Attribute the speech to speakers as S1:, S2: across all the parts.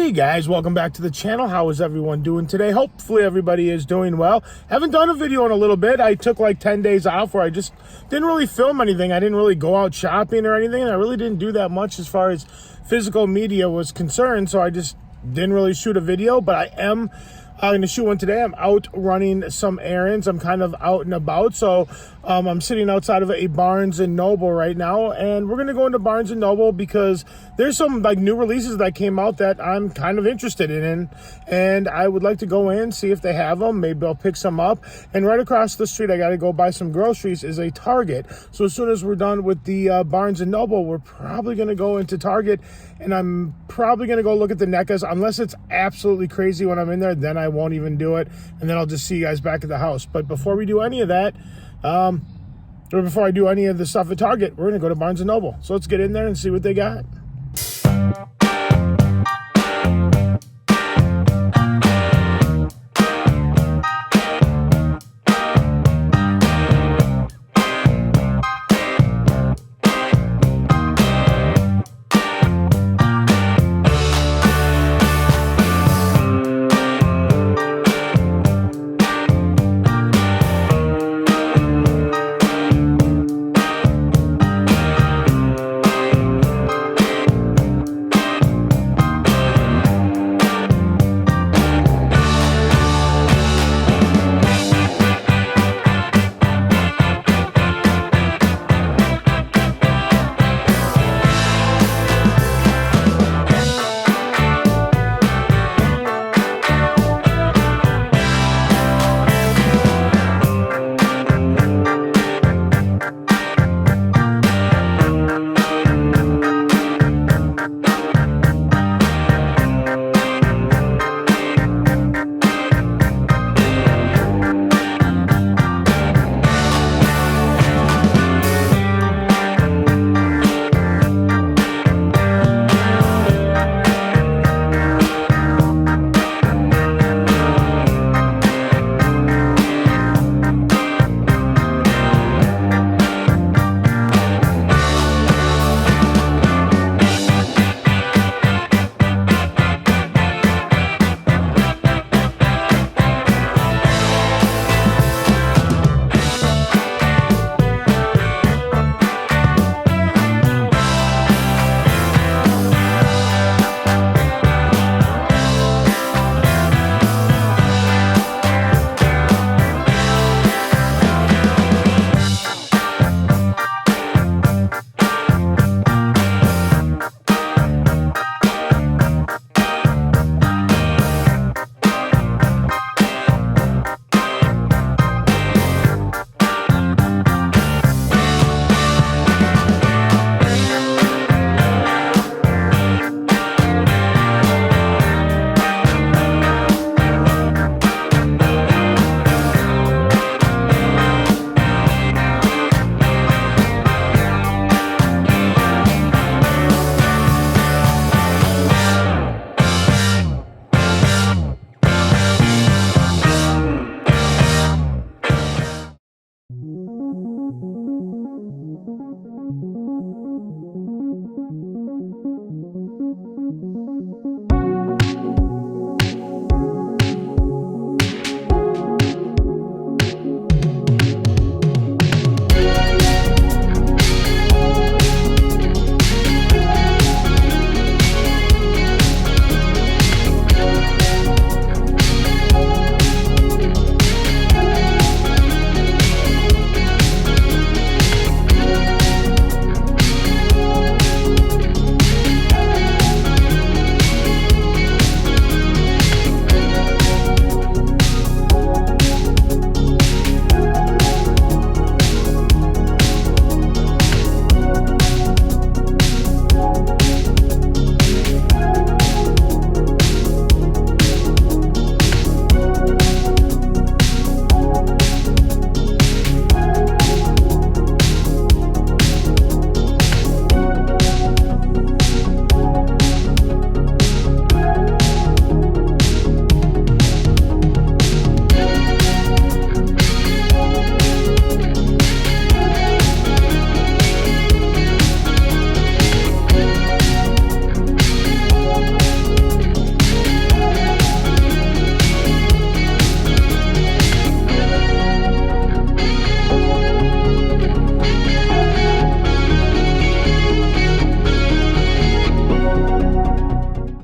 S1: Hey guys, welcome back to the channel. How is everyone doing today? Hopefully everybody is doing well. Haven't done a video in a little bit. I took like 10 days off where I just didn't really film anything. I didn't really go out shopping or anything. I really didn't do that much as far as physical media was concerned, so I just didn't really shoot a video, but I am going to shoot one today. I'm out running some errands. I'm kind of out and about, so I'm sitting outside of a Barnes & Noble right now, and we're going to go into Barnes & Noble because there's some like new releases that came out that I'm kind of interested in, and I would like to go in, see if they have them. Maybe I'll pick some up. And right across the street, I got to go buy some groceries, is a Target. So as soon as we're done with the Barnes & Noble, we're probably going to go into Target, and I'm probably going to go look at the NECAs. Unless it's absolutely crazy when I'm in there, then I won't even do it, and then I'll just see you guys back at the house. But before we do any of that, or before I do any of the stuff at Target, we're going to go to Barnes & Noble. So let's get in there and see what they got.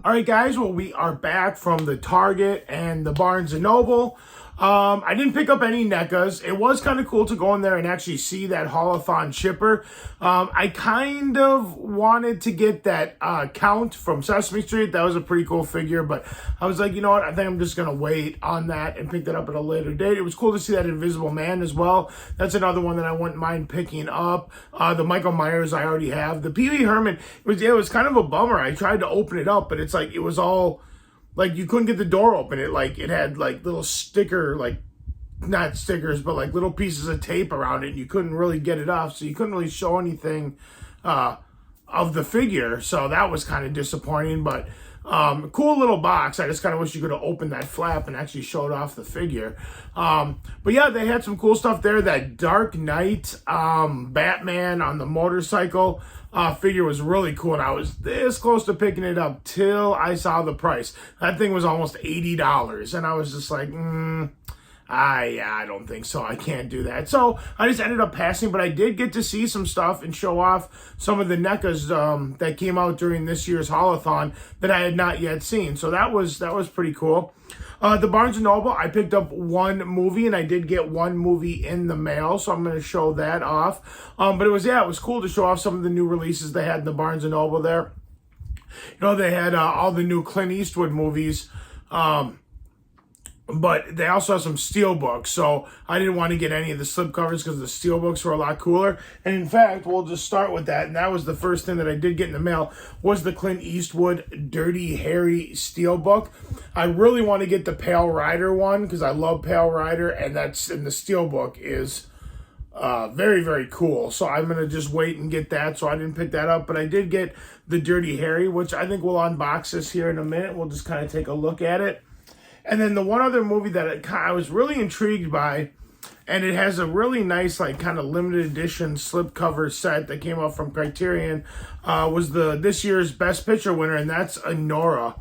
S1: All right, guys, well, we are back from the Target and the Barnes & Noble. I didn't pick up any NECAs. It was kind of cool to go in there and actually see that Haulathon chipper. I kind of wanted to get that Count from Sesame Street. That was a pretty cool figure, but I was like, you know what? I think I'm just going to wait on that and pick that up at a later date. It was cool to see that Invisible Man as well. That's another one that I wouldn't mind picking up. The Michael Myers I already have. The Pee Wee Herman, it was kind of a bummer. I tried to open it up, but it's like it was all... like, you couldn't get the door open. It had, like, little sticker, like, not stickers, but, like, little pieces of tape around it. And you couldn't really get it off, so you couldn't really show anything of the figure. So that was kind of disappointing, but cool little box. I just kind of wish you could have opened that flap and actually showed off the figure. But, yeah, they had some cool stuff there. That Dark Knight Batman on the motorcycle figure was really cool, and I was this close to picking it up till I saw the price. That thing was almost $80, and I was just like, I don't think so. I can't do that. So I just ended up passing, but I did get to see some stuff and show off some of the NECAs that came out during this year's Haulathon that I had not yet seen. So that was pretty cool. The Barnes & Noble, I picked up one movie, and I did get one movie in the mail, so I'm going to show that off. But it was cool to show off some of the new releases they had in the Barnes & Noble there. You know, they had all the new Clint Eastwood movies, but they also have some steelbooks, so I didn't want to get any of the slipcovers because the steelbooks were a lot cooler. And in fact, we'll just start with that, and that was the first thing that I did get in the mail, was the Clint Eastwood Dirty Harry steelbook. I really want to get the Pale Rider one because I love Pale Rider, and the steelbook is very, very cool. So I'm going to just wait and get that, so I didn't pick that up. But I did get the Dirty Harry, which I think we'll unbox this here in a minute. We'll just kind of take a look at it. And then the one other movie that I was really intrigued by, and it has a really nice, like, kind of limited edition slipcover set that came out from Criterion, was this year's Best Picture winner, and that's Anora.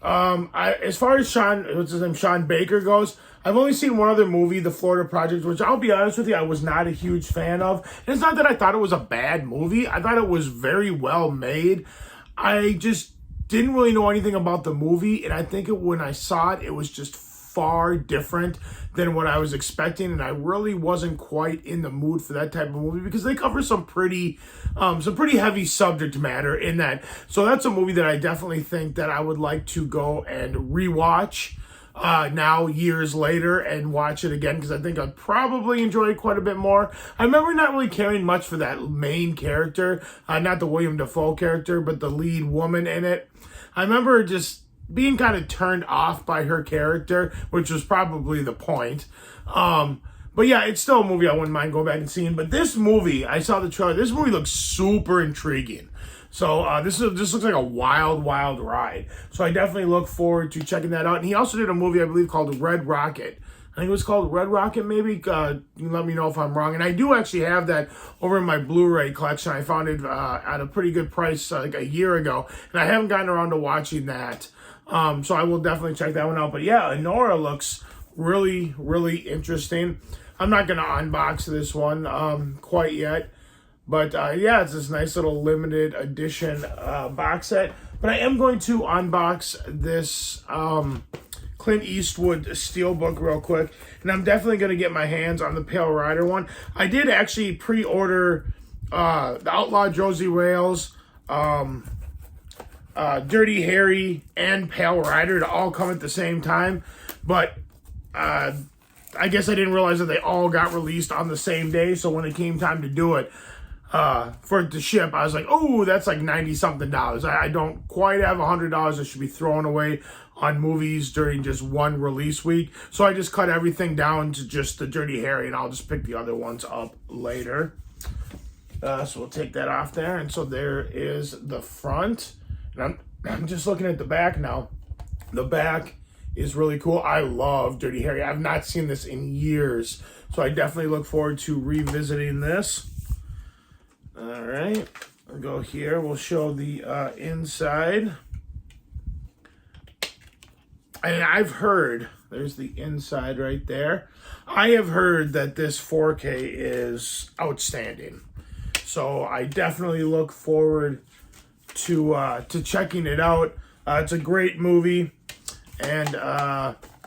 S1: As far as Sean Baker goes, I've only seen one other movie, The Florida Project, which I'll be honest with you, I was not a huge fan of. And it's not that I thought it was a bad movie. I thought it was very well made. I just didn't really know anything about the movie, and I think when I saw it, it was just far different than what I was expecting, and I really wasn't quite in the mood for that type of movie because they cover some pretty heavy subject matter in that. So that's a movie that I definitely think that I would like to go and rewatch now years later and watch it again because I think I'd probably enjoy it quite a bit more. I remember not really caring much for that main character, not the William Dafoe character, but the lead woman in it. I remember just being kind of turned off by her character, which was probably the point. But yeah, it's still a movie I wouldn't mind going back and seeing. But this movie, I saw the trailer. This movie looks super intriguing. So this looks like a wild, wild ride. So I definitely look forward to checking that out. And he also did a movie, I believe, called Red Rocket. I think it was called Red Rocket, maybe. You can let me know if I'm wrong. And I do actually have that over in my Blu-ray collection. I found it at a pretty good price like a year ago. And I haven't gotten around to watching that. So I will definitely check that one out. But yeah, Anora looks really, really interesting. I'm not going to unbox this one quite yet. But yeah, it's this nice little limited edition box set. But I am going to unbox this Clint Eastwood steelbook real quick, and I'm definitely going to get my hands on the Pale Rider one. I did actually pre-order the Outlaw Josie Rails, Dirty Harry, and Pale Rider to all come at the same time, but I guess I didn't realize that they all got released on the same day, so when it came time to do it, for it to ship, I was like, oh, that's like $90-something. I don't quite have $100 that should be thrown away on movies during just one release week. So I just cut everything down to just the Dirty Harry, and I'll just pick the other ones up later. So we'll take that off there. And so there is the front. And I'm just looking at the back now. The back is really cool. I love Dirty Harry. I've not seen this in years. So I definitely look forward to revisiting this. All right, I'll go here. We'll show the inside. And I've heard, there's the inside right there. I have heard that this 4K is outstanding. So I definitely look forward to checking it out. It's a great movie, and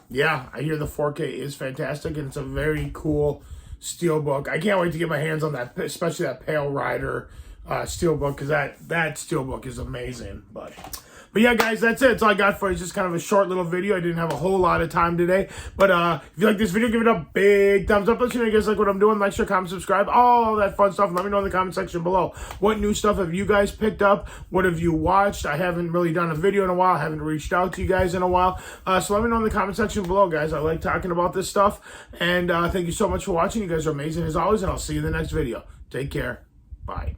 S1: yeah, I hear the 4K is fantastic, and it's a very cool steelbook. I can't wait to get my hands on that, especially that Pale Rider steelbook, because that steelbook is amazing. But yeah, guys, that's it. That's all I got for you. It's just kind of a short little video. I didn't have a whole lot of time today. But if you like this video, give it a big thumbs up. Let me know you guys like what I'm doing. Like, share, comment, subscribe, all that fun stuff. And let me know in the comment section below. What new stuff have you guys picked up? What have you watched? I haven't really done a video in a while. I haven't reached out to you guys in a while. So let me know in the comment section below, guys. I like talking about this stuff. And thank you so much for watching. You guys are amazing as always. And I'll see you in the next video. Take care. Bye.